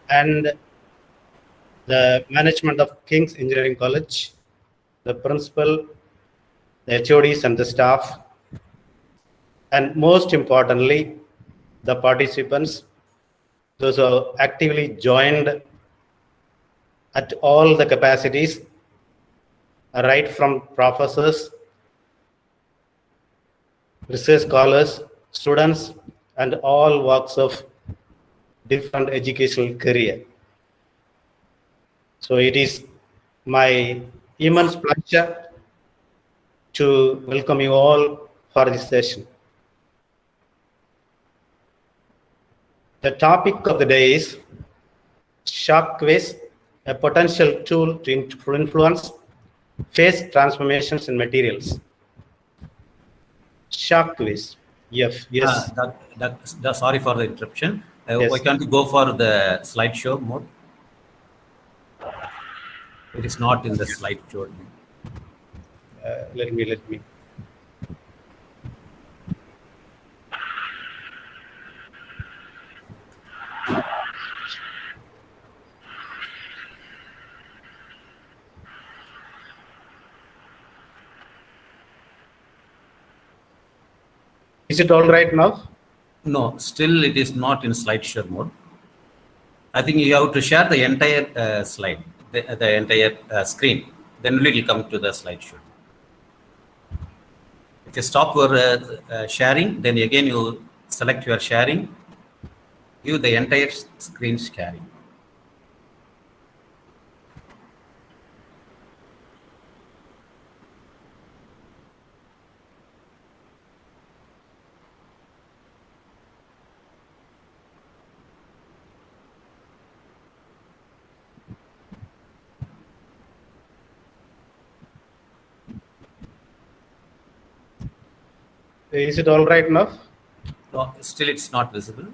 and the management of King's Engineering College, the principal, the HODs and the staff, and most importantly, the participants, those who have actively joined at all the capacities, right from professors, research scholars, students, and all walks of different educational career. So it is my immense pleasure to welcome you all for this session. The topic of the day is shock quiz, a potential tool to influence phase transformations in materials. Shock quiz. Yes. Sorry for the interruption. Yes. Why can't you go for the slideshow mode? It is not in the slideshow. Let me. Is it all right now? No, still it is not in slideshow mode. I think you have to share the entire slide, the entire screen. Then only it will come to the slideshow. If you stop your sharing, then again you select your sharing, give the entire screen sharing. Is it all right now? No, still it's not visible.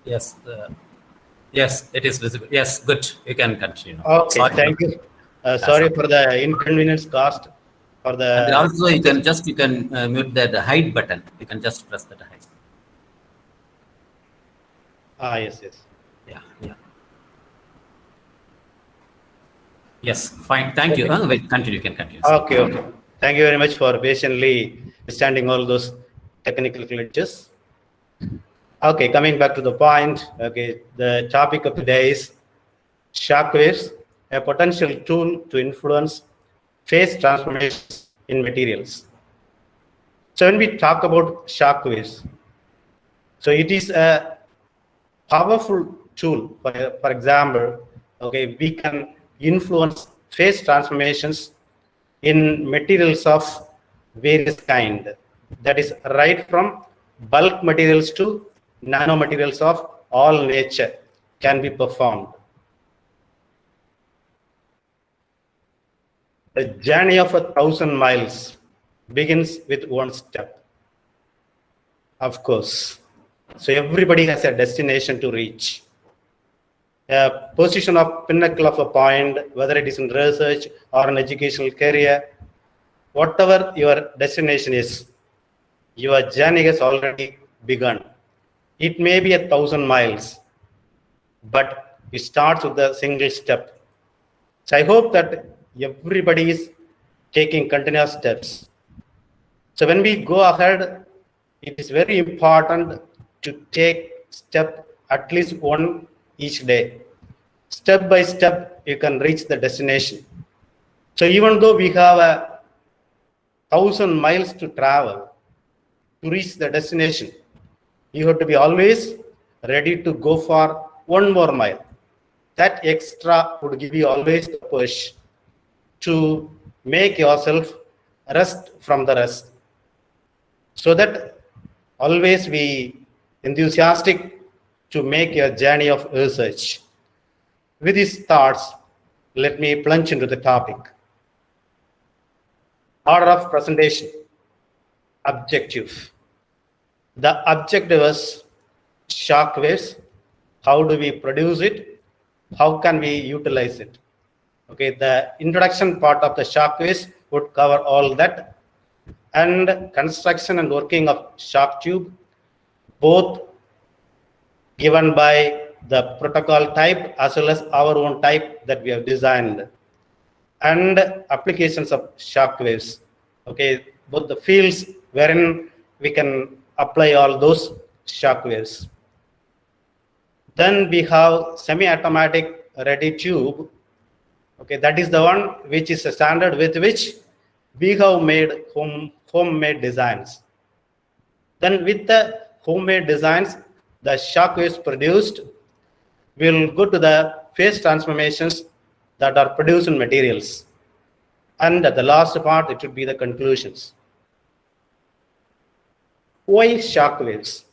Yes, yes, it is visible. Yes, good. You can continue. Okay, sorry, thank you. Sorry for the inconvenience caused. For the and also you can mute the hide button. You can just press that hide. Yes. Yeah. Yes, fine. Thank you. Wait, continue. You can continue. Okay. Thank you very much for patiently standing all those technical glitches. Okay, coming back to the point. Okay, the topic of the day is shock waves, a potential tool to influence phase transformations in materials. So when we talk about shock waves, so it is a powerful tool. For example, okay, we can influence phase transformations in materials of various kind. That is right from bulk materials to nanomaterials of all nature can be performed. The journey of 1,000 miles begins with one step. Of course. So everybody has a destination to reach. A position of pinnacle of a point, whether it is in research or an educational career, whatever your destination is, your journey has already begun. It may be 1,000 miles, but it starts with a single step. So I hope that everybody is taking continuous steps. So when we go ahead, it is very important to take step at least one each day. Step by step, you can reach the destination. So even though we have 1,000 miles to travel to reach the destination, you have to be always ready to go for one more mile. That extra would give you always the push to make yourself rest from the rest, so that always be enthusiastic to make your journey of research. With these thoughts, let me plunge into the topic. Order of presentation. Objective. The objective is shock waves, how do we produce it, how can we utilize it. Okay, the introduction part of the shock waves would cover all that, and construction and working of shock tube, both given by the protocol type as well as our own type that we have designed, and applications of shock waves. Okay, both the fields wherein we can apply all those shock waves. Then we have semi-automatic ready tube. Okay, that is the one which is a standard with which we have made homemade designs. Then with the homemade designs, the shock waves produced will go to the phase transformations that are produced in materials. And at the last part, it should be the conclusions. Why shock waves?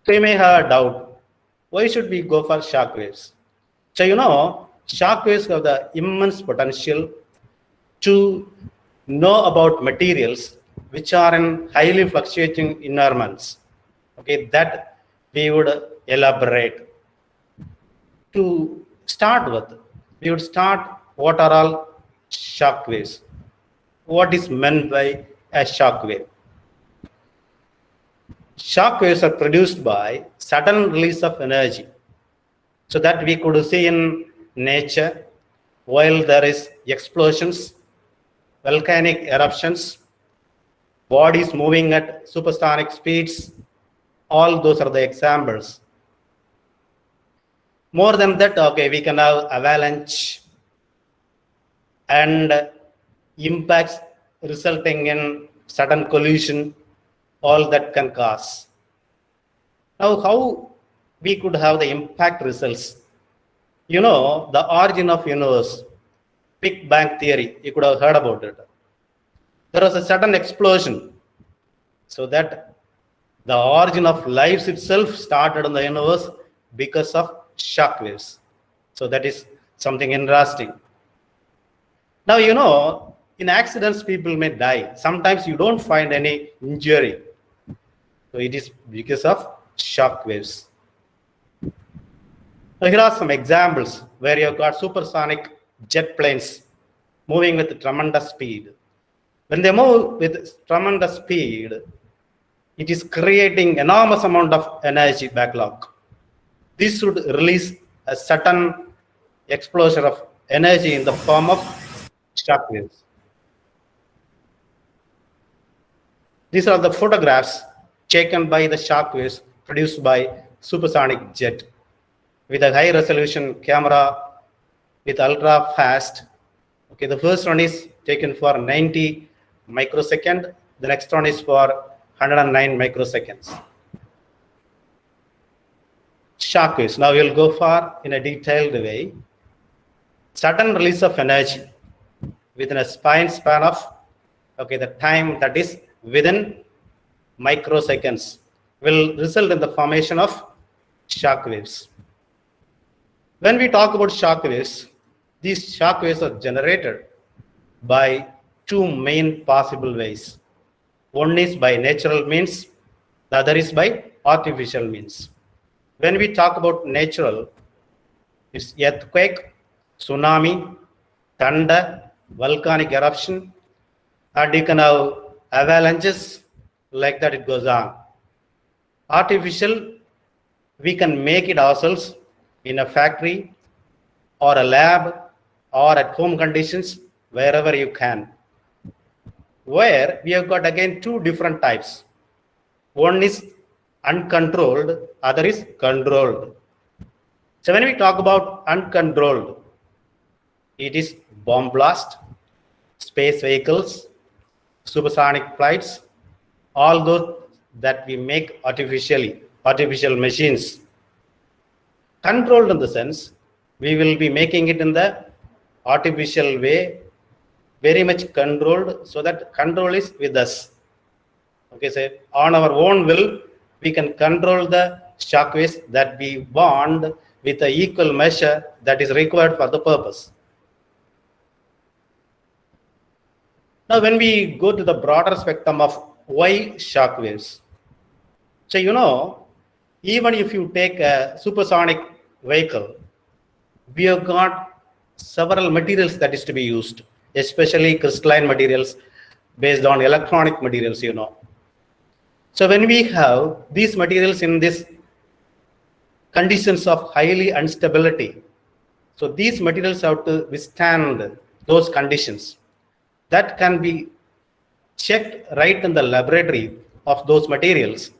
So you may have a doubt. Why should we go for shock waves? So shock waves have the immense potential to know about materials which are in highly fluctuating environments. Okay, that we would elaborate. To start with, we would start what are all shock waves. What is meant by a shock wave? Shock waves are produced by sudden release of energy. So that we could see in nature, while there is explosions, volcanic eruptions, bodies moving at supersonic speeds, all those are the examples. More than that, okay, we can have avalanche and impacts resulting in sudden collision, all that can cause. Now, how we could have the impact results? The origin of universe, Big Bang theory, you could have heard about it. There was a sudden explosion, so that the origin of life itself started in the universe because of shock waves. So that is something interesting. Now, in accidents, people may die. Sometimes you don't find any injury. So it is because of shock waves. So here are some examples where you've got supersonic jet planes moving with tremendous speed. When they move with tremendous speed, it is creating enormous amount of energy backlog. This would release a sudden explosion of energy in the form of shock waves. These are the photographs taken by the shock waves produced by supersonic jet with a high resolution camera with ultra fast. Okay, the first one is taken for 90 microsecond. The next one is for 109 microseconds. Shock waves. Now we'll go for in a detailed way. Sudden release of energy within a span of the time that is within microseconds will result in the formation of shock waves. When we talk about shock waves, these shock waves are generated by two main possible ways. One is by natural means, the other is by artificial means. When we talk about natural, it's earthquake, tsunami, thunder, volcanic eruption, and you can have avalanches, like that it goes on. Artificial, we can make it ourselves in a factory or a lab or at home conditions, wherever you can. Where we have got again two different types. One is uncontrolled, other is controlled. So when we talk about uncontrolled, it is bomb blast, space vehicles, supersonic flights, all those that we make artificially, artificial machines. Controlled in the sense, we will be making it in the artificial way, very much controlled, so that control is with us. Okay, so on our own will, we can control the shock waves that we want with the equal measure that is required for the purpose. Now, when we go to the broader spectrum of why shock waves, so even if you take a supersonic vehicle, we have got several materials that is to be used, especially crystalline materials based on electronic materials, So when we have these materials in this conditions of highly instability, so these materials have to withstand those conditions. That can be checked right in the laboratory of those materials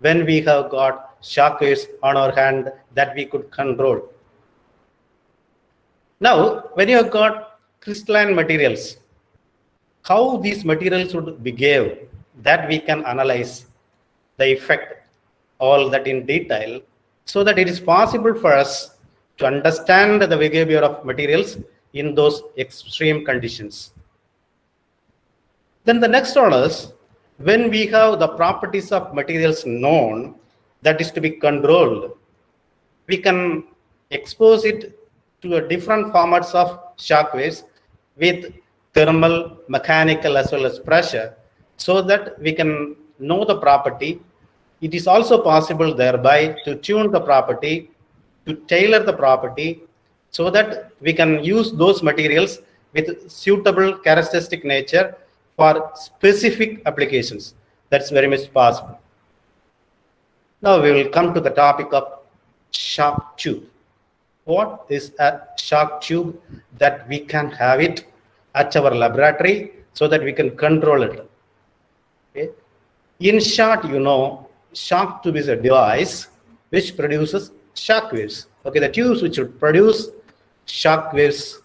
when we have got shock waves on our hand that we could control. Now, when you have got crystalline materials, how these materials would behave, that we can analyze the effect, all that in detail, so that it is possible for us to understand the behavior of materials in those extreme conditions. Then the next one is, when we have the properties of materials known, that is to be controlled, we can expose it to a different formats of shock waves with thermal, mechanical, as well as pressure, so that we can know the property. It is also possible thereby to tune the property, to tailor the property, so that we can use those materials with suitable characteristic nature for specific applications. That's very much possible. Now we will come to the topic of shock tube. What is a shock tube that we can have it at our laboratory so that we can control it? Okay. In short, shock tube is a device which produces shock waves. Okay, the tubes which would produce shock waves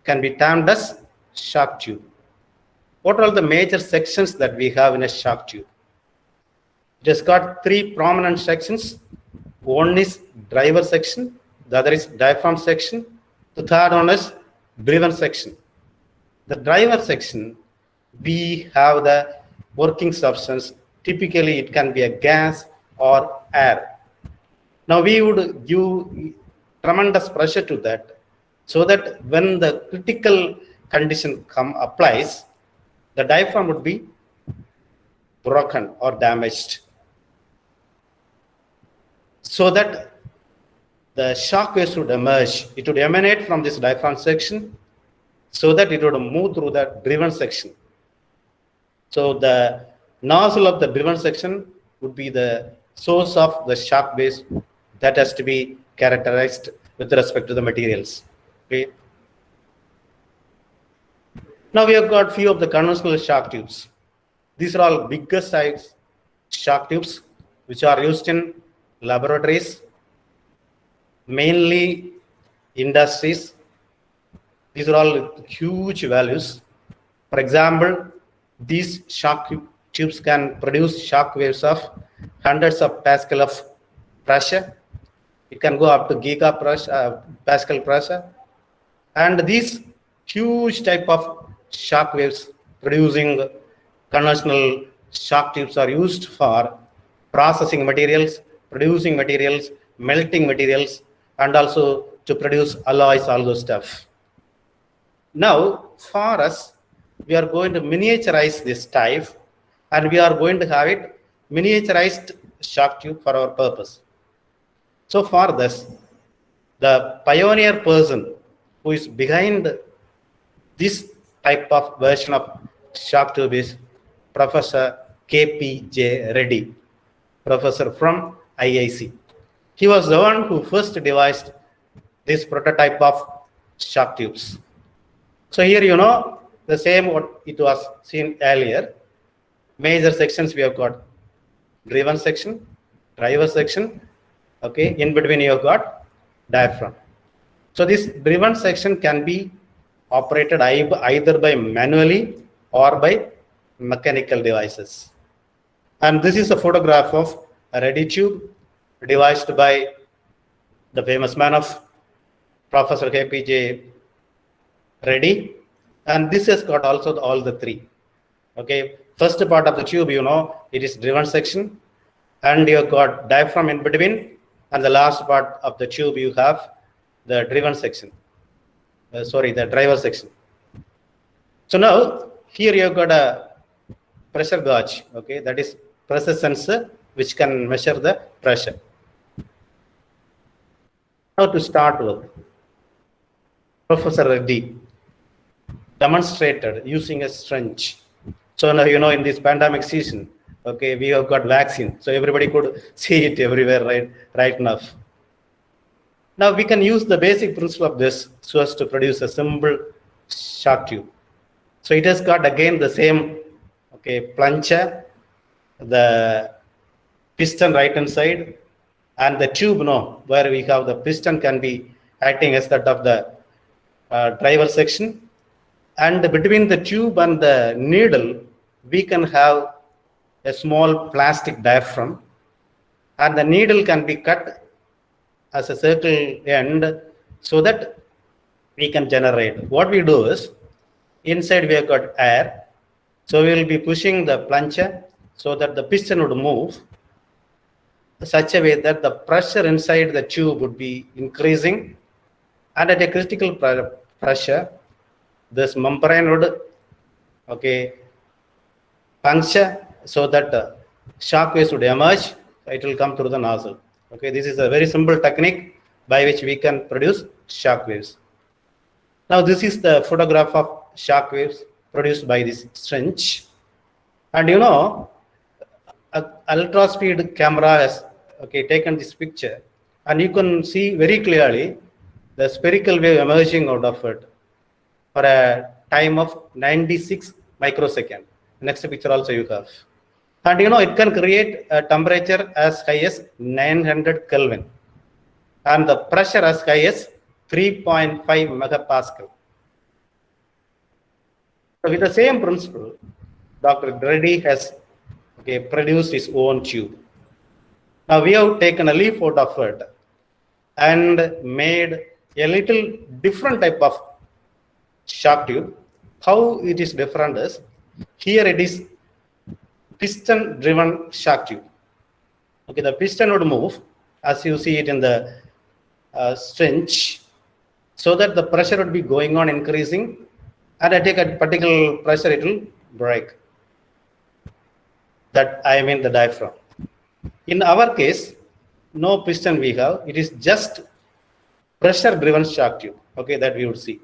can be termed as shock tube. What are the major sections that we have in a shock tube? It has got three prominent sections. One is driver section, the other is diaphragm section, the third one is driven section. The driver section, we have the working substance. Typically, it can be a gas or air. Now, we would give tremendous pressure to that, so that when the critical condition applies, the diaphragm would be broken or damaged, so that the shock waves would emerge. It would emanate from this diaphragm section, so that it would move through the driven section. So the nozzle of the driven section would be the source of the shock waves that has to be characterized with respect to the materials. Okay. Now we have got few of the conventional shock tubes. These are all bigger size shock tubes which are used in laboratories, mainly industries. These are all huge values. For example, these shock tubes can produce shock waves of hundreds of pascal of pressure. It can go up to pascal pressure. And these huge type of shock waves producing conventional shock tubes are used for processing materials, producing materials, melting materials, and also to produce alloys, all those stuff. Now, for us, we are going to miniaturize this type, and we are going to have it miniaturized shock tube for our purpose. So for this, the pioneer person who is behind this type of version of shock tube is Professor KPJ Reddy, professor from IIC. He was the one who first devised this prototype of shock tubes. So here the same what it was seen earlier. Major sections we have got driven section, driver section. Okay, in between you have got diaphragm. So this driven section can be operated either by manually or by mechanical devices. And this is a photograph of a Reddy tube devised by the famous man of Professor KPJ Reddy. And this has got also all the three. Okay, first part of the tube, it is driven section, and you have got diaphragm in between, and the last part of the tube you have the driven section. The driver section. So now here you have got a pressure gauge. Okay, that is pressure sensor which can measure the pressure. Now to start with, Professor Reddy demonstrated using a syringe. So now, in this pandemic season, okay, we have got vaccine. So everybody could see it everywhere right now. Now we can use the basic principle of this so as to produce a simple shock tube. So it has got again the same, plunger, the piston right hand side, and the tube, where we have the piston can be acting as that of the driver section. And between the tube and the needle, we can have a small plastic diaphragm, and the needle can be cut as a circle end so that we can generate. What we do is, inside we have got air, so we will be pushing the plunger so that the piston would move such a way that the pressure inside the tube would be increasing, and at a critical pressure, this membrane would puncture so that shock waves would emerge. It will come through the nozzle. Okay, this is a very simple technique by which we can produce shock waves. Now this is the photograph of shock waves produced by this syringe, and a ultra speed camera has taken this picture, and you can see very clearly the spherical wave emerging out of it for a time of 96 microseconds. Next picture also you have. And it can create a temperature as high as 900 Kelvin and the pressure as high as 3.5 megapascal. So with the same principle, Dr. Reddy has produced his own tube. Now we have taken a leaf out of it and made a little different type of shock tube. How it is different is, here it is piston driven shock tube. Okay, the piston would move as you see it in the syringe, so that the pressure would be going on increasing, and at a particular pressure it will break. That I mean the diaphragm. In our case, no piston we have, it is just pressure driven shock tube, that we would see.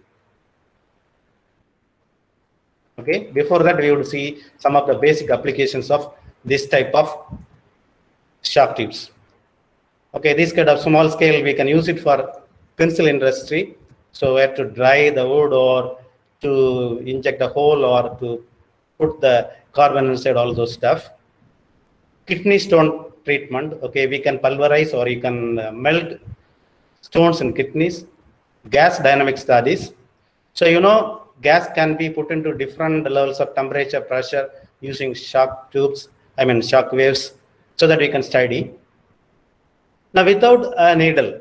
Before that we would see some of the basic applications of this type of shock tubes. This kind of small scale we can use it for pencil industry, so we have to dry the wood or to inject a hole or to put the carbon inside, all those stuff. Kidney stone treatment, we can pulverize or you can melt stones in kidneys. Gas dynamic studies, so gas can be put into different levels of temperature, pressure using shock waves, so that we can study. Now without a needle,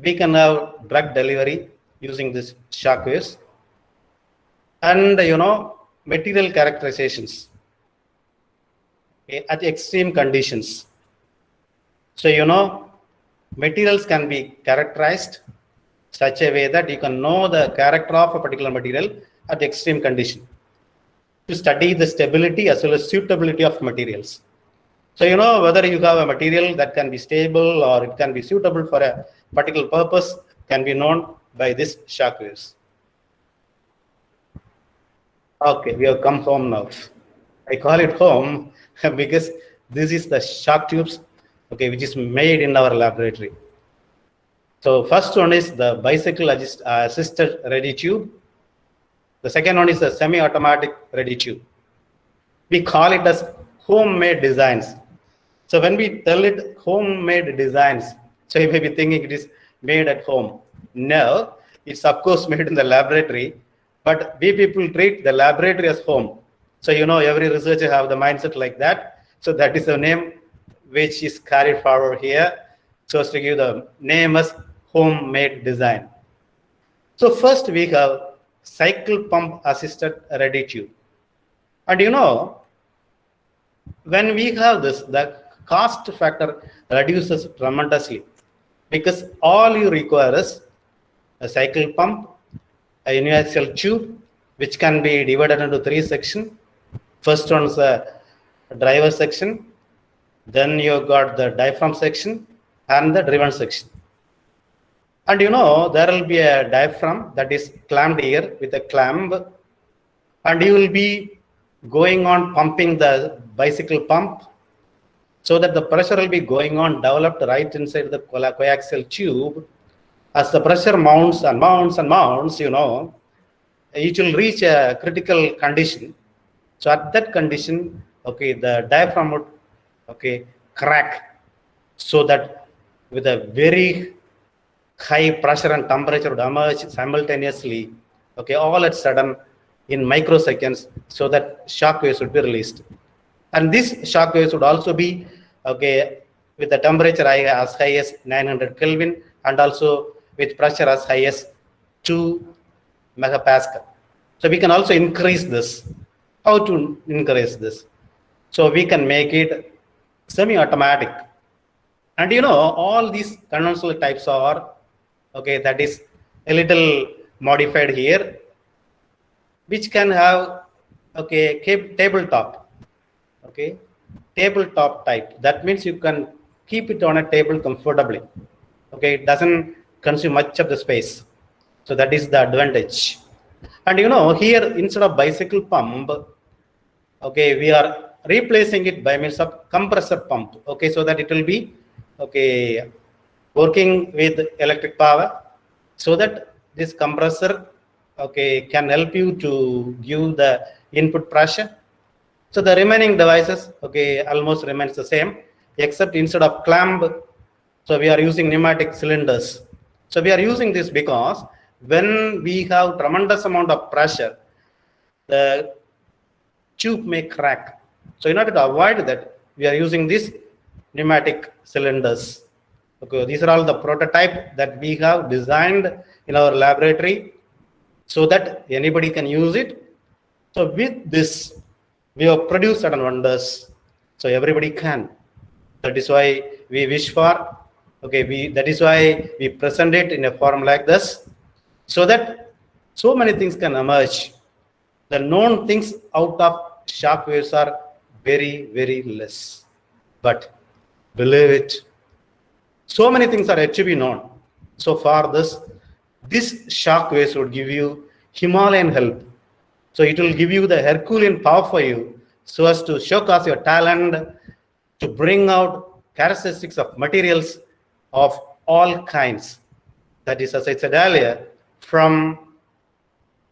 we can have drug delivery using this shock waves, and material characterizations at extreme conditions. So materials can be characterized such a way that you can know the character of a particular material at extreme condition, to study the stability as well as suitability of materials. So whether you have a material that can be stable or it can be suitable for a particular purpose can be known by this shock waves. We have come home now. I call it home because this is the shock tubes which is made in our laboratory. So first one is the bicycle assisted ready tube. The second one is the semi-automatic ready tube. We call it as homemade designs. So when we tell it homemade designs, so you may be thinking it is made at home. No, it's of course made in the laboratory, but we people treat the laboratory as home. So every researcher have the mindset like that. So that is the name which is carried forward here, so as to give the name as homemade design. So first we have cycle pump assisted ready tube. And when we have this, the cost factor reduces tremendously, because all you require is a cycle pump, a uniaxial tube, which can be divided into 3 sections. First one is a driver section, then you got the diaphragm section and the driven section. And you know, there will be a diaphragm that is clamped here with a clamp, and you will be going on pumping the bicycle pump so that the pressure will be going on developed right inside the coaxial tube. As the pressure mounts and mounts and mounts, you know, it will reach a critical condition. So at that condition, okay, the diaphragm would, okay, crack, so that with a very high pressure and temperature would emerge simultaneously, okay, all at sudden in microseconds, so that shock waves would be released. And these shock waves would also be, okay, with the temperature as high as 900 Kelvin, and also with pressure as high as 2 megapascal. So we can also increase this. How to increase this? So we can make it semi-automatic. And you know, all these conventional types are, okay, that is a little modified here, which can have, okay, tabletop, okay, tabletop type. That means you can keep it on a table comfortably. Okay, it doesn't consume much of the space. So that is the advantage. And you know, here instead of bicycle pump, okay, we are replacing it by means of compressor pump. Okay, so that it will be, okay, working with electric power, so that this compressor, okay, can help you to give the input pressure. So the remaining devices, okay, almost remains the same, except instead of clamp, so we are using pneumatic cylinders. So we are using this because when we have tremendous amount of pressure, the tube may crack. So in order to avoid that, we are using these pneumatic cylinders. Okay, these are all the prototype that we have designed in our laboratory, so that anybody can use it. So with this, we have produced certain wonders, so everybody can. That is why we wish for, okay, that is why we present it in a form like this, so that so many things can emerge. The known things out of shock waves are very, very less. But believe it, so many things are yet to be known. So far, this shock waves would give you Himalayan help. So it will give you the Herculean power for you, so as to showcase your talent, to bring out characteristics of materials of all kinds. That is, as I said earlier, from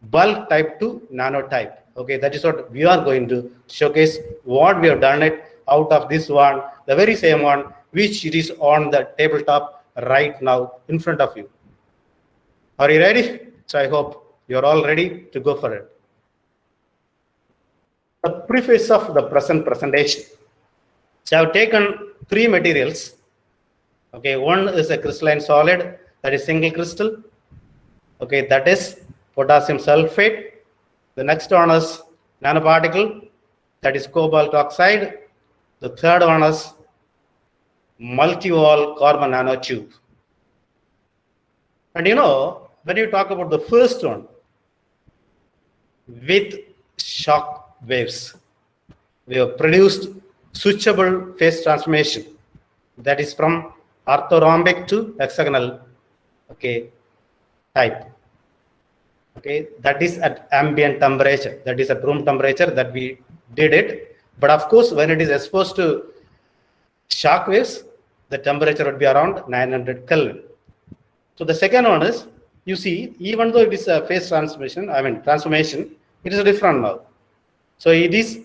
bulk type to nano type. Okay, that is what we are going to showcase, what we have done it out of this one, the very same one, which it is on the tabletop right now in front of you. Are you ready? So I hope you're all ready to go for it. The preface of the present presentation. So I've taken 3 materials. Okay, one is a crystalline solid, that is single crystal. Okay, that is potassium sulfate. The next one is nanoparticle, that is cobalt oxide. The third one is multi-wall carbon nanotube. And you know, when you talk about the first one, with shock waves, we have produced switchable phase transformation, that is from orthorhombic to hexagonal, okay, type. Okay, that is at ambient temperature, that is at room temperature that we did it. But of course, when it is exposed to shock waves, the temperature would be around 900 Kelvin. So the second one is, you see, even though it is a phase transformation, it is different now. So it is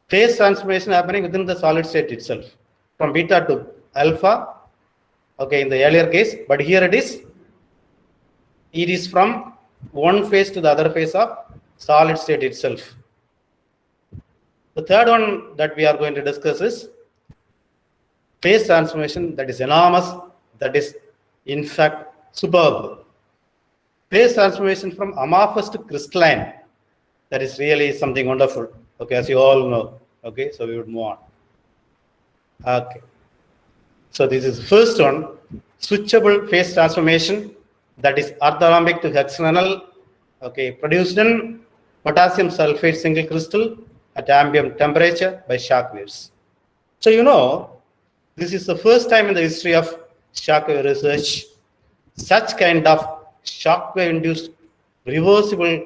phase transformation happening within the solid state itself, from beta to alpha, okay, in the earlier case, but here it is from one phase to the other phase of solid state itself. The third one that we are going to discuss is phase transformation that is enormous, that is in fact superb. Phase transformation from amorphous to crystalline, that is really something wonderful. Okay, as you all know. Okay, so we would move on. Okay, so this is the first one, switchable phase transformation, that is orthorhombic to hexagonal, okay, produced in potassium sulfate single crystal at ambient temperature by shock waves. So you know, this is the first time in the history of shock wave research such kind of shock wave induced reversible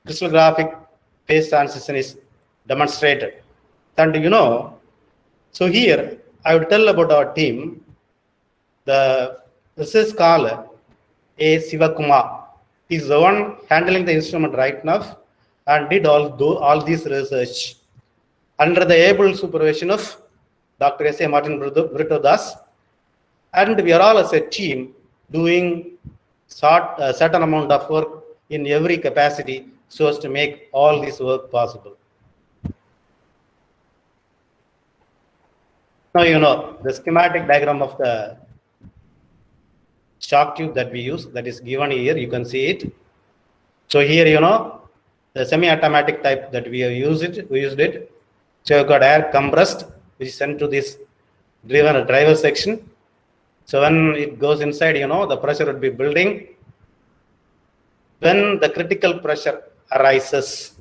crystallographic phase transition is demonstrated. And so here I would tell about our team. This is called A. Sivakumar. He's the one handling the instrument right now and did all this research under the able supervision of Dr. S. A. Martin Brito Das. And we are all as a team doing certain amount of work in every capacity so as to make all this work possible. Now, the schematic diagram of the shock tube that we use, that is given here, you can see it. So here, the semi-automatic type that we used it. So you've got air compressed, which is sent to this driver section. So when it goes inside, the pressure would be building. When the critical pressure arises,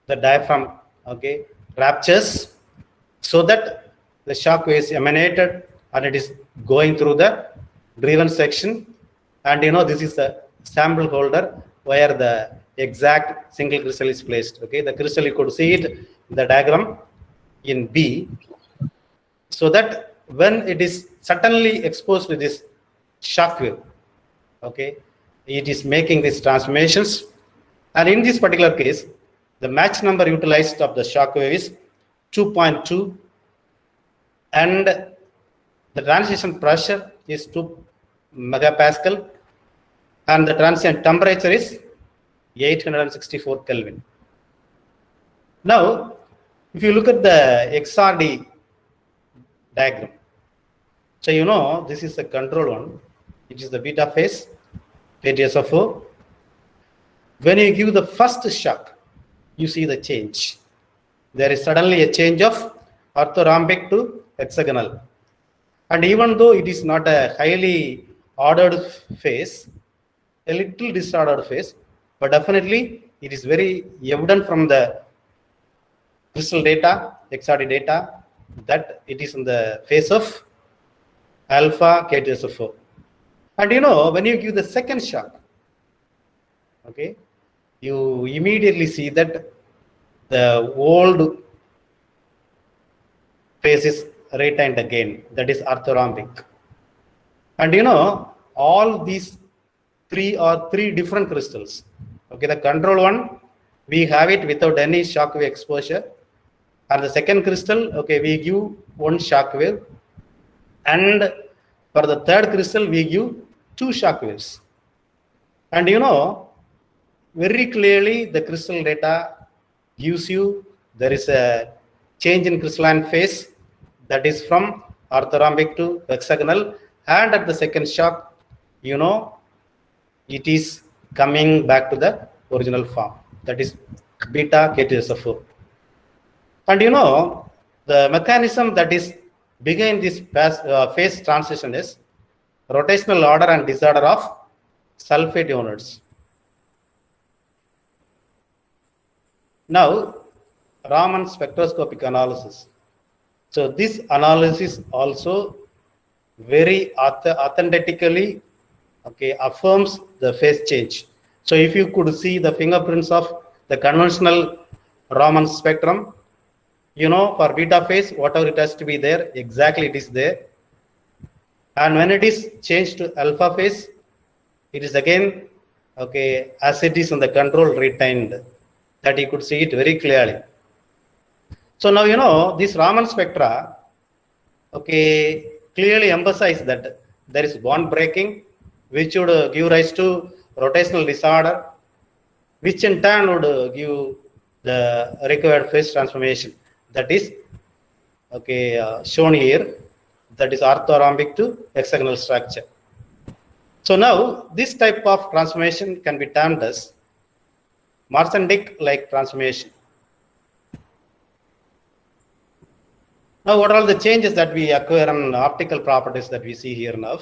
the diaphragm, ruptures, so that the shock wave is emanated and it is going through the driven section. And this is the sample holder where the exact single crystal is placed. The crystal, you could see it in the diagram in B. So that when it is suddenly exposed to this shock wave, it is making these transformations. And in this particular case, the Mach number utilized of the shock wave is 2.2, and the transition pressure is 2 megapascal, and the transient temperature is 864 Kelvin. Now, if you look at the XRD diagram, so this is the control one, it is the beta phase, SO4. When you give the first shock, you see the change. There is suddenly a change of orthorhombic to hexagonal. And even though it is not a highly ordered phase, a little disordered phase, but definitely it is very evident from the crystal data, XRD data, that it is in the phase of alpha K2SO4. And when you give the second shock, you immediately see that the old phase is retained again, that is orthorhombic. And all these three are three different crystals. The control one, we have it without any shock wave exposure. And the second crystal, we give one shock wave. And for the third crystal, we give 2 shock waves. And very clearly the crystal data gives you there is a change in crystalline phase that is from orthorhombic to hexagonal, and at the second shock, it is coming back to the original form, that is beta K2SO4. And the mechanism that is behind this phase transition is rotational order and disorder of sulfate ionodes. Now, Raman spectroscopic analysis. So this analysis also very authentically affirms the phase change. So if you could see the fingerprints of the conventional Raman spectrum, for beta phase, whatever it has to be there, exactly it is there. And when it is changed to alpha phase, it is again, as it is in the control retained, that you could see it very clearly. So now, this Raman spectra, clearly emphasize that there is bond breaking, which would give rise to rotational disorder, which in turn would give the required phase transformation. That is, shown here, that is orthorhombic to hexagonal structure. So now, this type of transformation can be termed as Marsandic-like transformation. Now, what are the changes that we acquire in optical properties that we see here now?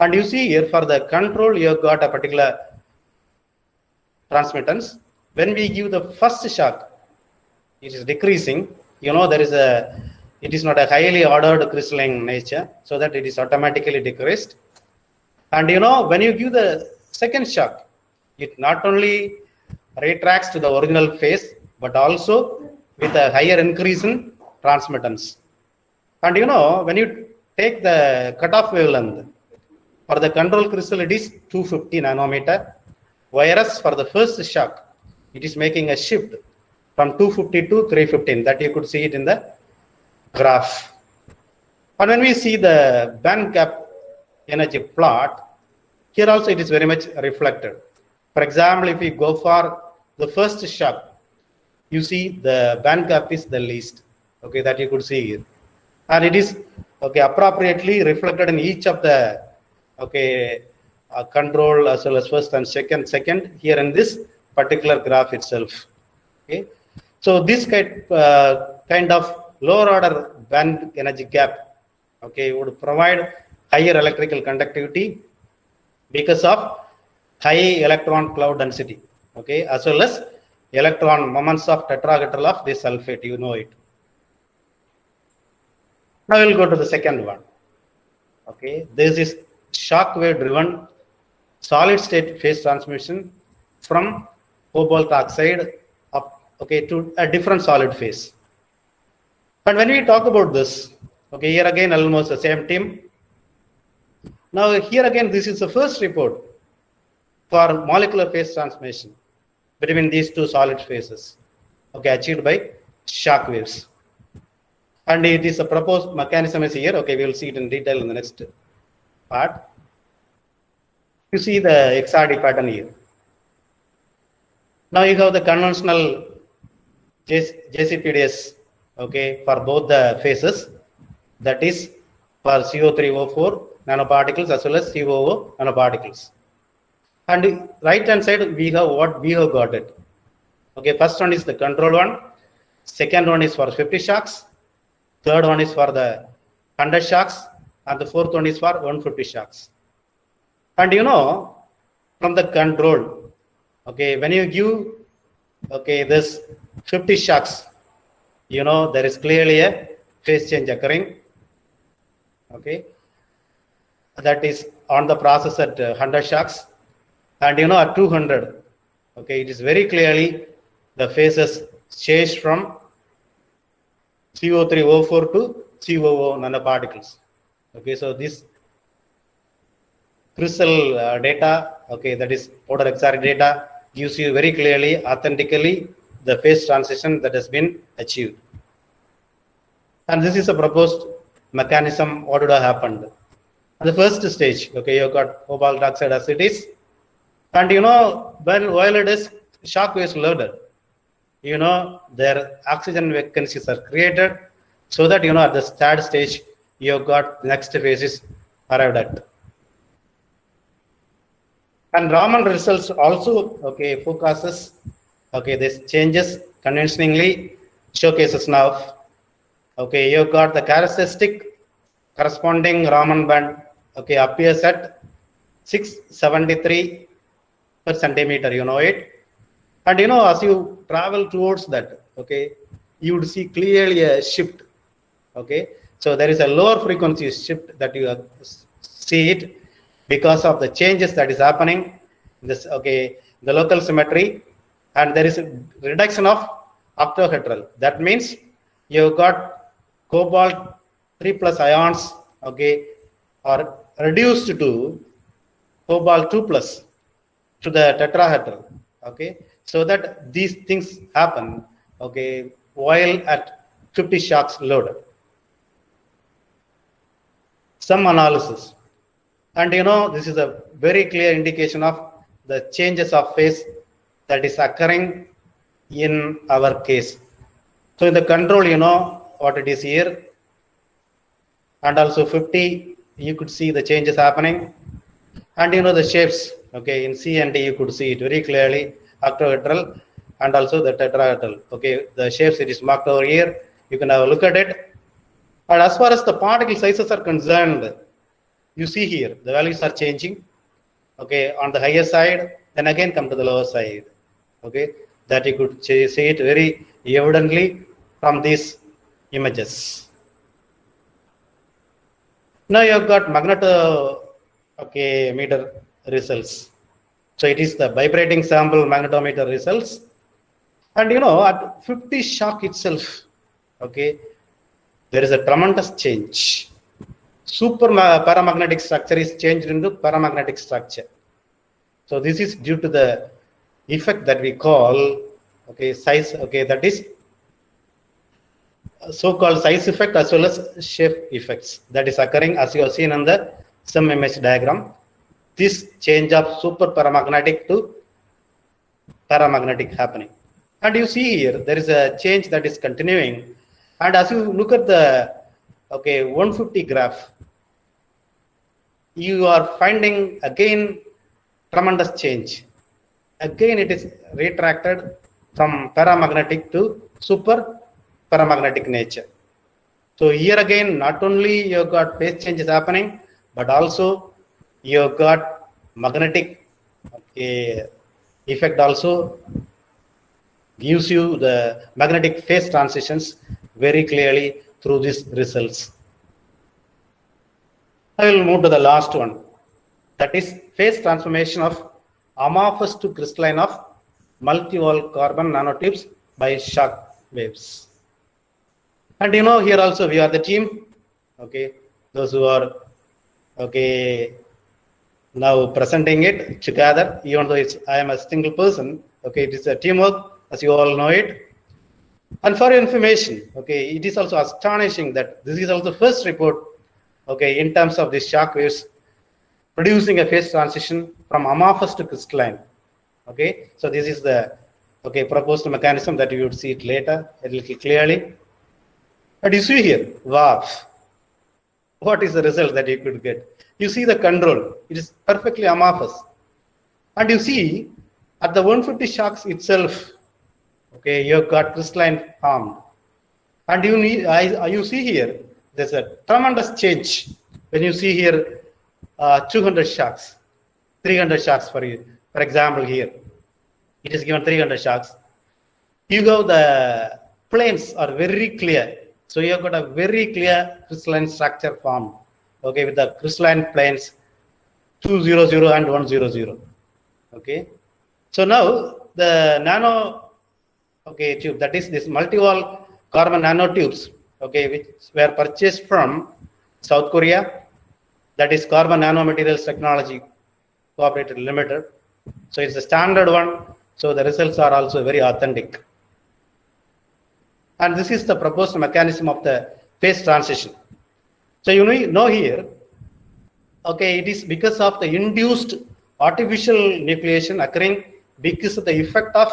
And you see here for the control, you have got a particular transmittance. When we give the first shock, it is decreasing. It is not a highly ordered crystalline nature, so that it is automatically decreased. And when you give the second shock, it not only retracts to the original phase, but also with a higher increase in transmittance. And when you take the cutoff wavelength, for the control crystal, it is 250 nanometer, whereas for the first shock, it is making a shift from 250 to 315. That you could see it in the graph. And when we see the band gap energy plot, here also it is very much reflected. For example, if we go for the first shock, you see the band gap is the least, okay, that you could see here. And it is, okay, appropriately reflected in each of the, okay, control as well as first and second here in this particular graph itself. Okay, so this kind of lower order band energy gap, okay, would provide higher electrical conductivity because of high electron cloud density, okay, as well as electron moments of tetrahedral of this sulfate, you know it. Now we'll go to the second one. Okay, this is shock wave driven solid state phase transmission from cobalt oxide up, okay, to a different solid phase. And when we talk about this, okay, here again almost the same team. Now here again, this is the first report for molecular phase transmission between these two solid phases, okay, achieved by shock waves. And it is a proposed mechanism is here. Okay, we will see it in detail in the next part. You see the XRD pattern here. Now you have the conventional JCPDS, okay, for both the phases. That is for CO3O4 nanoparticles as well as COO nanoparticles. And right hand side we have what we have got it. Okay, first one is the control one. Second one is for 50 shocks. Third one is for the 100 shocks. And the fourth one is for 150 shocks. And from the control, okay, when you give, okay, this 50 shocks, there is clearly a phase change occurring. Okay, that is on the process at 100 shocks. And at 200, okay, it is very clearly the phases change from CO3O4 to COO nanoparticles. Okay, so this crystal data, okay, that is powder XRD data, gives you very clearly, authentically, the phase transition that has been achieved. And this is a proposed mechanism, what would have happened. At the first stage, okay, you got cobalt oxide as it is. And while it is shock waves loaded, their oxygen vacancies are created so that, at the third stage, you have got next phases arrived at. And Raman results also, okay, focuses, okay, this changes conventionally showcases now. Okay, you got the characteristic corresponding Raman band, okay, appears at 673 per centimeter, it. And as you travel towards that, okay, you would see clearly a shift. Okay, so there is a lower frequency shift that you see it because of the changes that is happening in this, okay, the local symmetry, and there is a reduction of octahedral. That means you've got cobalt 3+ ions, okay, are reduced to cobalt 2+ to the tetrahedral, okay, so that these things happen, okay, while at 50 shocks loaded. Some analysis, and this is a very clear indication of the changes of phase that is occurring in our case. So in the control, what it is here, and also 50, you could see the changes happening, and the shapes, okay, in C and D you could see it very clearly, octahedral and also the tetrahedral. Okay, the shapes it is marked over here, you can have a look at it. And as far as the particle sizes are concerned, you see here the values are changing, okay, on the higher side, then again come to the lower side, okay, that you could see it very evidently from these images. Now you have got okay, meter results. So it is the vibrating sample magnetometer results. And at 50 shock itself, okay, there is a tremendous change. Super paramagnetic structure is changed into paramagnetic structure. So this is due to the effect that we call, okay, size, okay, that is so-called size effect as well as shape effects that is occurring as you have seen on the SEM image diagram. This change of super paramagnetic to paramagnetic happening. And you see here, there is a change that is continuing. And as you look at the, okay, 150 graph, you are finding again tremendous change. Again, it is retracted from paramagnetic to super paramagnetic nature. So here again, not only you got phase changes happening, but also you got magnetic, okay, effect also gives you the magnetic phase transitions very clearly through these results. I will move to the last one. That is phase transformation of amorphous to crystalline of multi-wall carbon nanotubes by shock waves. And here also we are the team, okay, those who are, okay, now presenting it together, even though I am a single person, okay, it is a teamwork, as you all know it. And for your information, okay, it is also astonishing that this is also the first report, okay, in terms of these shock waves producing a phase transition from amorphous to crystalline. Okay, so this is the, okay, proposed mechanism that you would see it later a little clearly. But you see here, wow, what is the result that you could get? You see the control, it is perfectly amorphous. And you see at the 150 shocks itself, okay, you've got crystalline formed. And you see here, there's a tremendous change when you see here 200 shocks, 300 shocks for you. For example, here, it is given 300 shocks. You go, the planes are very clear. So you have got a very clear crystalline structure formed, okay, with the crystalline planes 200 and 100. Okay. So now the nano, okay, tube, that is this multi-wall carbon nanotubes, okay, which were purchased from South Korea, that is Carbon Nanomaterials Technology Cooperative Limited. So it's a standard one. So the results are also very authentic. And this is the proposed mechanism of the phase transition. So you know here, okay, it is because of the induced artificial nucleation occurring because of the effect of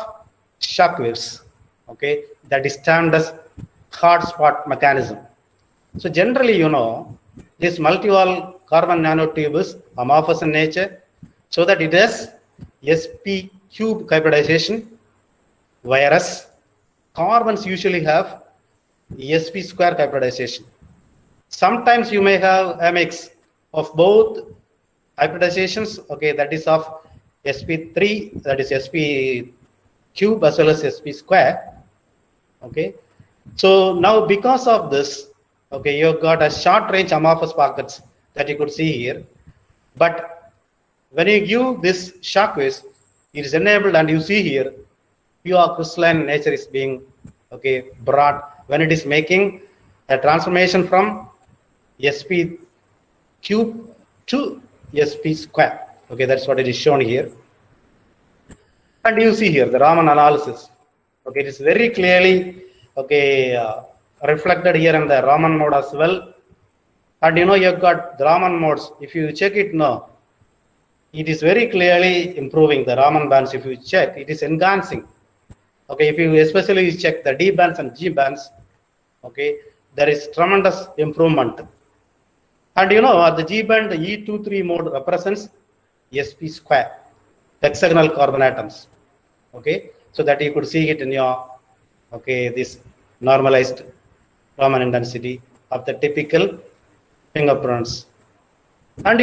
shock waves, okay, that is termed as hot spot mechanism. So generally, this multi-wall carbon nanotube is amorphous in nature, so that it has sp cube hybridization, whereas carbons usually have sp square hybridization. Sometimes you may have a mix of both hybridizations, okay, that is of sp3, that is sp cube as well as sp square, okay. So now because of this, okay, you've got a short range amorphous pockets that you could see here, but when you give this shock waves, it is enabled, and you see here pure crystalline nature is being, okay, brought when it is making a transformation from sp cube to sp square. Okay, that's what it is shown here. And you see here the Raman analysis. Okay, it is very clearly, okay, reflected here in the Raman mode as well. And you've got the Raman modes. If you check it now, it is very clearly improving the Raman bands. If you check, it is enhancing. Okay, if you especially check the D bands and G bands, okay, there is tremendous improvement. And at the G band, the E23 mode represents sp square, hexagonal carbon atoms. Okay, so that you could see it in your, okay, this normalized Raman intensity of the typical fingerprints. And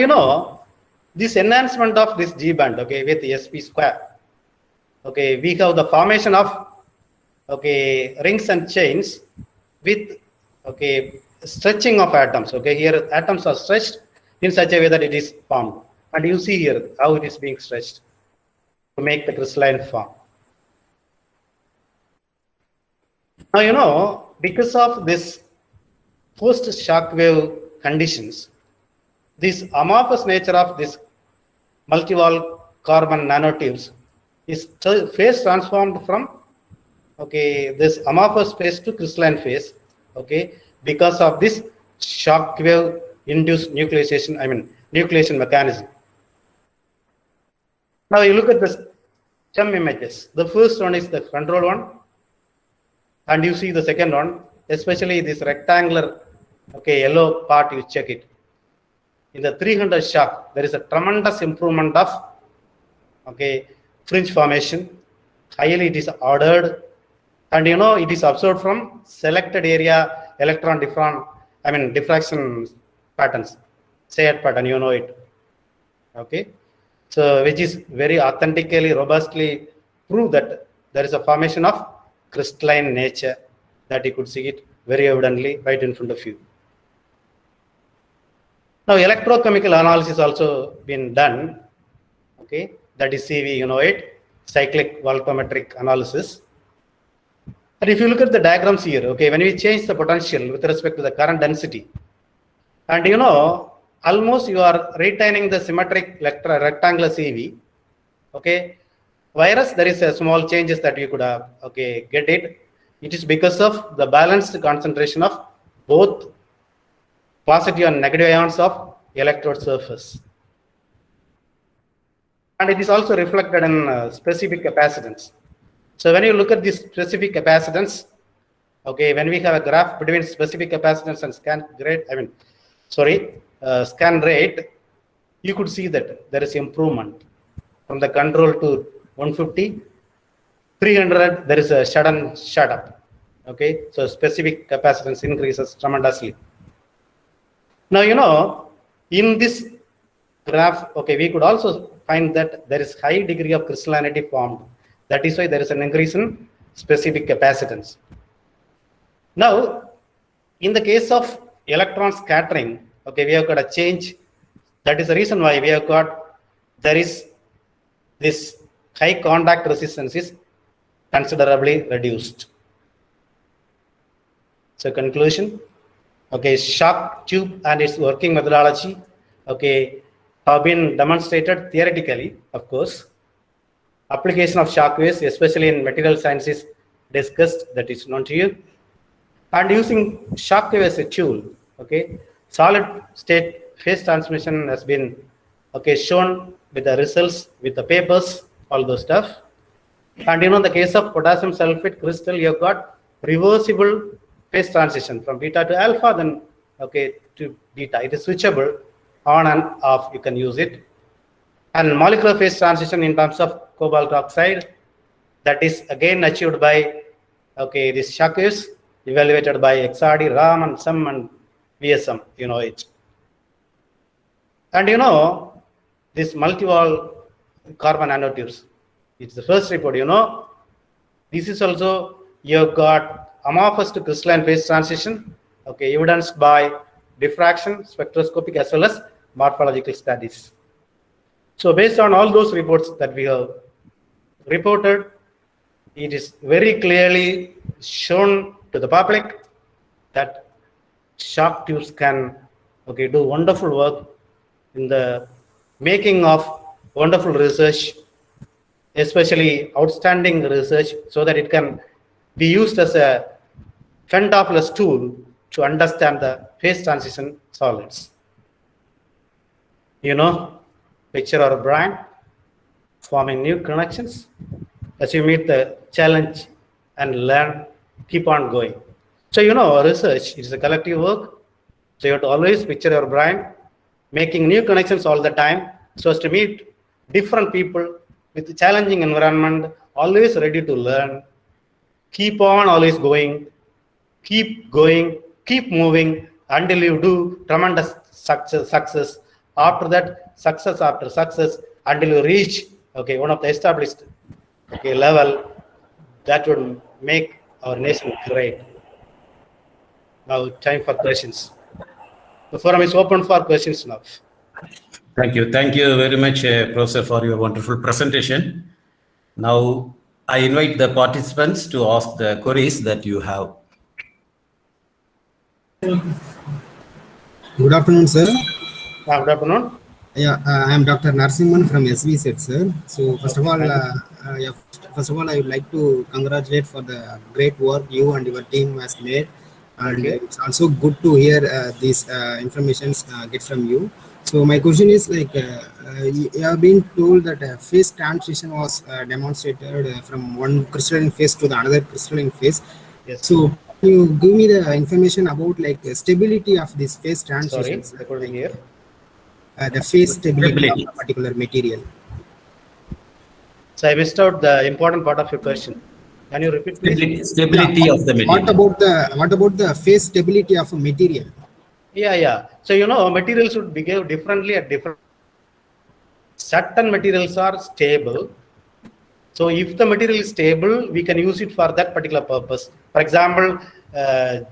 this enhancement of this G band, okay, with sp square, okay, we have the formation of, okay, rings and chains with, okay, stretching of atoms. Okay, here atoms are stretched in such a way that it is formed. And you see here how it is being stretched to make the crystalline form. Now, because of this post-shock wave conditions, this amorphous nature of this multi-wall carbon nanotubes is phase transformed from this amorphous phase to crystalline phase, because of this shock wave induced nucleation mechanism. Now you look at the STEM images. The first one is the control one, and you see the second one, especially this rectangular yellow part. You check it. In the 300 shock, there is a tremendous improvement of fringe formation. Highly it is ordered, and it is observed from selected area electron diffraction patterns, SAYAT pattern, it. So which is very authentically, robustly prove that there is a formation of crystalline nature, that you could see it very evidently right in front of you. Now electrochemical analysis also been done, that is CV, cyclic voltammetric analysis. And if you look at the diagrams here, when we change the potential with respect to the current density, and almost you are retaining the symmetric rectangular CV, whereas there is a small changes that you could get it. It is because of the balanced concentration of both positive and negative ions of electrode surface. And it is also reflected in specific capacitance. So when you look at this specific capacitance, when we have a graph between specific capacitance and scan rate, you could see that there is improvement from the control to 150, 300, there is a sudden shut up. So specific capacitance increases tremendously. Now, in this graph, we could also find that there is high degree of crystallinity formed. That is why there is an increase in specific capacitance. Now, in the case of electron scattering, we have got a change. That is the reason why we have got, there is this high contact resistance is considerably reduced. So conclusion, shock tube and its working methodology, have been demonstrated theoretically, of course. Application of shock waves, especially in material sciences, discussed, that is known to you. And using shock wave as a tool, solid state phase transmission has been shown with the results, with the papers, all those stuff. And in the case of potassium sulfate crystal, you have got reversible phase transition from beta to alpha, then to beta. It is switchable on and off, you can use it. And molecular phase transition in terms of cobalt oxide, that is again achieved by this shock waves evaluated by XRD, RAM, and SEM and VSM, it. And this multi-wall carbon nanotubes, it's the first report, This is also, you have got amorphous to crystalline phase transition, evidenced by diffraction, spectroscopic, as well as morphological studies. So based on all those reports that we have reported, it is very clearly shown to the public that shock tubes can do wonderful work in the making of wonderful research, especially outstanding research, so that it can be used as a fentophilus tool to understand the phase transition solids. Picture our brain forming new connections as you meet the challenge and learn, keep on going. So research is a collective work. So you have to always picture your brain making new connections all the time, so as to meet different people with challenging environment, always ready to learn. Keep on always going, keep moving until you do tremendous success. After that, success after success, until you reach one of the established level that would make our nation great. Now time for questions. The forum is open for questions now. Thank you. Thank you very much, Professor, for your wonderful presentation. Now, I invite the participants to ask the queries that you have. Good afternoon, sir. Good afternoon. Yeah, I am Dr. Narsimhan from SVSET, sir. So first of all, I would like to congratulate for the great work you and your team has made, and it's also good to hear these informations get from you. So my question is like, you have been told that phase transition was demonstrated from one crystalline phase to the another crystalline phase. Yes. So can you give me the information about like stability of this phase transition? Sorry, I couldn't hear. The phase stability of a particular material. So I missed out the important part of your question. Can you repeat, please? Stability of the material. What about the phase stability of a material? Yeah. So materials would behave differently at different. Certain materials are stable. So if the material is stable, we can use it for that particular purpose. For example,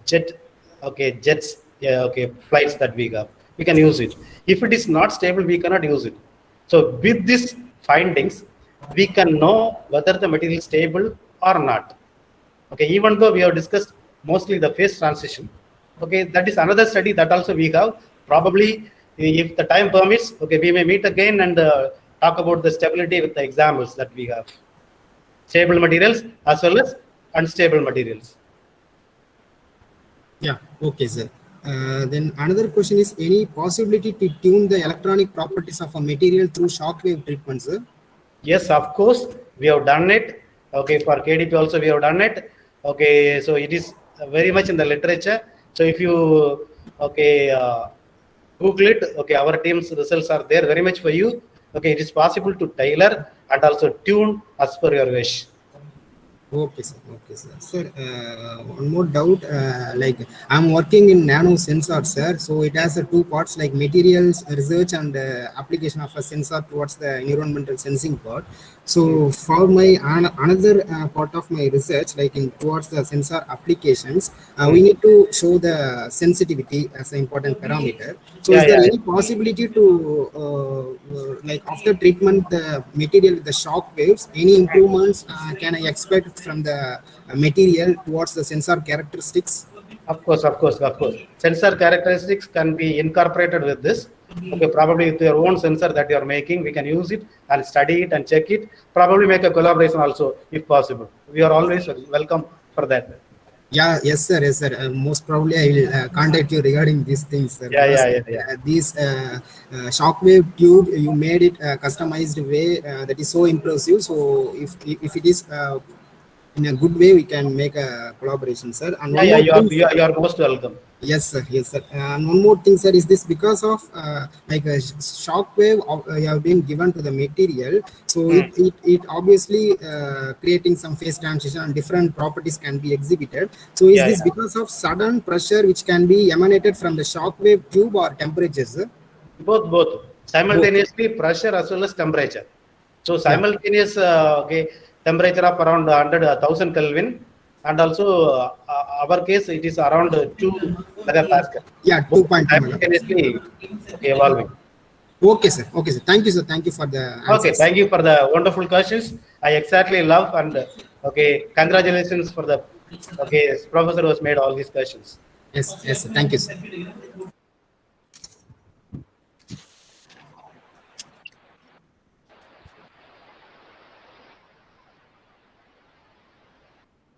jets, flights that we have, we can use it. If it is not stable, we cannot use it. So with these findings, we can know whether the material is stable or not. Okay, even though we have discussed mostly the phase transition, okay, that is another study that also we have. Probably, if the time permits, okay, we may meet again and talk about the stability with the examples that we have. Stable materials as well as unstable materials. Yeah, okay, sir. Then another question is, any possibility to tune the electronic properties of a material through shock wave treatment, sir? Yes, of course, we have done it. Okay, for KDP also we have done it. Okay, so it is very much in the literature. So if you Google it, okay, our team's results are there very much for you. Okay, it is possible to tailor and also tune as per your wish. Okay, sir. Okay, sir. Sir, one more doubt. Like I'm working in nano sensor, sir. So it has two parts, like materials research and application of a sensor towards the environmental sensing part. So for my another part of my research, like towards the sensor applications, we need to show the sensitivity as an important parameter. So is there any possibility to like after treatment the material with the shock waves, any improvements can I expect from the material towards the sensor characteristics? Of course. Sensor characteristics can be incorporated with this. Okay, probably with your own sensor that you are making, we can use it and study it and check it. Probably make a collaboration also if possible. We are always welcome for that. Yeah, yes, sir. Most probably I will contact you regarding these things, sir. These shockwave tube, you made it customized way that is so impressive. So if it is in a good way, we can make a collaboration, sir. And you are most welcome. Yes, sir. And one more thing, sir, is this because of like a shock wave you have been given to the material, so it obviously creating some phase transition and different properties can be exhibited. So is this because of sudden pressure which can be emanated from the shock wave tube or temperatures, sir? Both simultaneously, pressure as well as temperature. So simultaneous temperature of around 100,000 Kelvin. And also, our case, it is around 2 megapascal. Yeah, 2.2 simultaneously evolving. Okay, sir. Thank you, sir. Thank you for the answers. Okay, thank you for the wonderful questions. I exactly love and congratulations for the professor who has made all these questions. Yes, sir. Thank you, sir.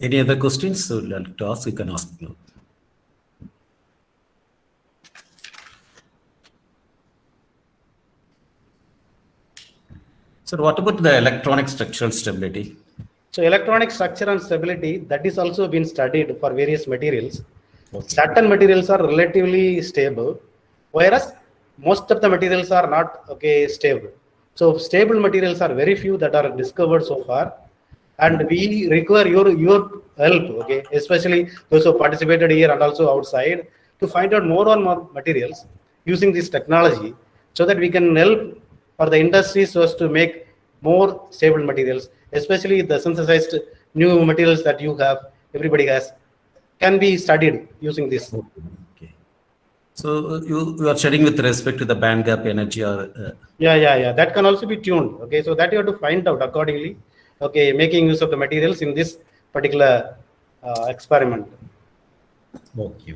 Any other questions you would like to ask? You can ask now. So what about the electronic structural stability? So electronic structure and stability, that is also been studied for various materials. Certain materials are relatively stable, whereas most of the materials are not stable. So stable materials are very few that are discovered so far. And we require your help, especially those who participated here and also outside, to find out more and more materials using this technology, so that we can help for the industry so as to make more stable materials, especially the synthesized new materials that everybody has, can be studied using this. Okay. So you are studying with respect to the band gap energy or Yeah. That can also be tuned. Okay, so that you have to find out accordingly. Okay, making use of the materials in this particular experiment. okay.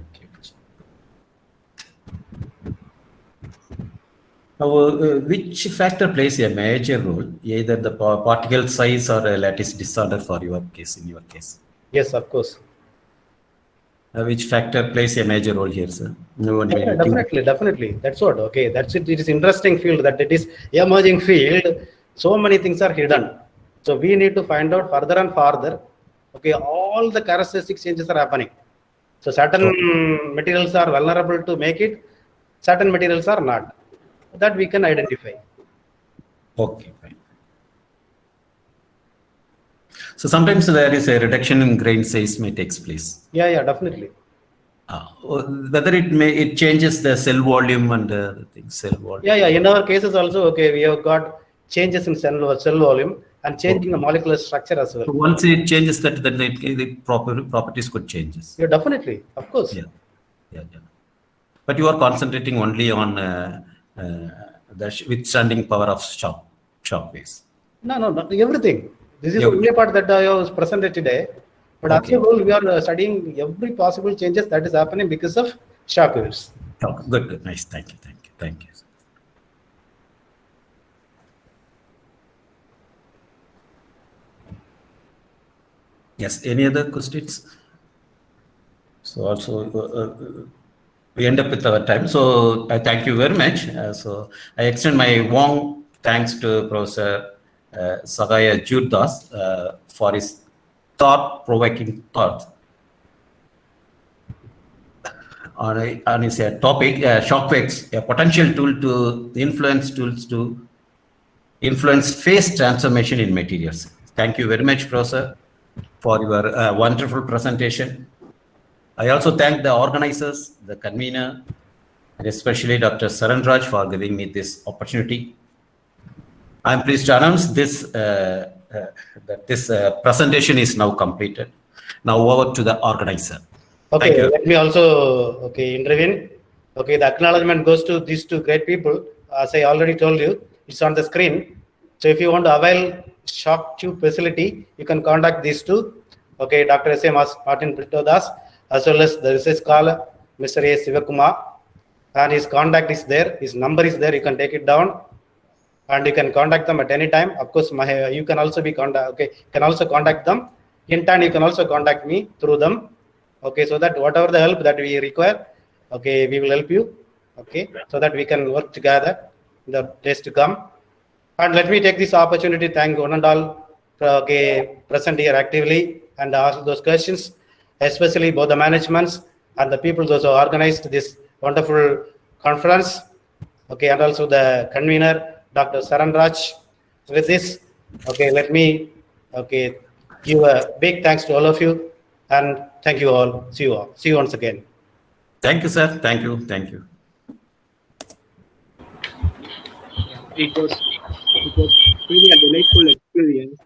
Now, which factor plays a major role, either the particle size or a lattice disorder for your case, in your case? Yes, of course. Which factor plays a major role here, sir? No one Yeah, will give- definitely. That's what. Okay, that's it. It is interesting field that it is emerging field. So many things are hidden. So we need to find out further and further. Okay, all the characteristic changes are happening. So certain materials are vulnerable to make it. Certain materials are not. That we can identify. Okay, fine. So sometimes there is a reduction in grain size may takes place. Yeah, definitely. Whether it changes the cell volume and the cell volume. Yeah. In our cases also, okay, we have got changes in cell volume and changing the molecular structure as well. So once it changes that, then the properties could changes. Yeah, definitely, of course. Yeah. But you are concentrating only on the withstanding power of shock waves. No, not everything. This is Yeah. only part that I was presented today. But as Okay. a whole, we are studying every possible changes that is happening because of shock waves. Good. Nice. Thank you. Yes. Any other questions? So also we end up with our time. So I thank you very much. So I extend my warm thanks to Professor Sagaya Juddas for his thought-provoking thoughts on his topic, shock waves, a potential tool to influence phase transformation in materials. Thank you very much, Professor, for your wonderful presentation. I also thank the organizers, the convener, and especially Dr. Saranraj for giving me this opportunity. I'm pleased to announce that this presentation is now completed. Now over to the organizer. Okay, Thank you. let me also intervene. Okay, the acknowledgement goes to these two great people. As I already told you, it's on the screen. So if you want to avail shock tube facility, you can contact these two. Okay, Dr. S. A. Martin Pritodas, as well as the research scholar, Mr. A. Sivakumar. And his contact is there, his number is there, you can take it down. And you can contact them at any time. Of course, you can also be can also contact them. In turn, you can also contact me through them. Okay, so that whatever the help that we require, okay, we will help you. Okay, so that we can work together in the days to come. And let me take this opportunity to thank one and all present here actively and ask those questions, especially both the managements and the people those who organized this wonderful conference. Okay, and also the convener, Dr. Saranraj. With this, okay, let me give a big thanks to all of you, and thank you all. See you once again. Thank you, sir. Thank you. It was really a delightful experience.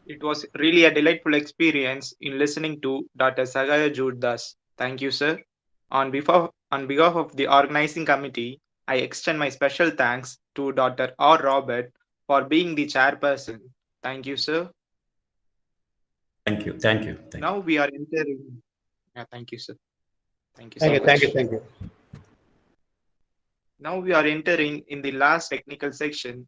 It was really a delightful experience in listening to Dr. Sagaya Juddas. Thank you, sir. On behalf of the organizing committee, I extend my special thanks to Dr. R. Robert for being the chairperson. Thank you, sir. Thank you. Now we are entering. Thank you, sir. Thank you. Thank you. Now we are entering in the last technical section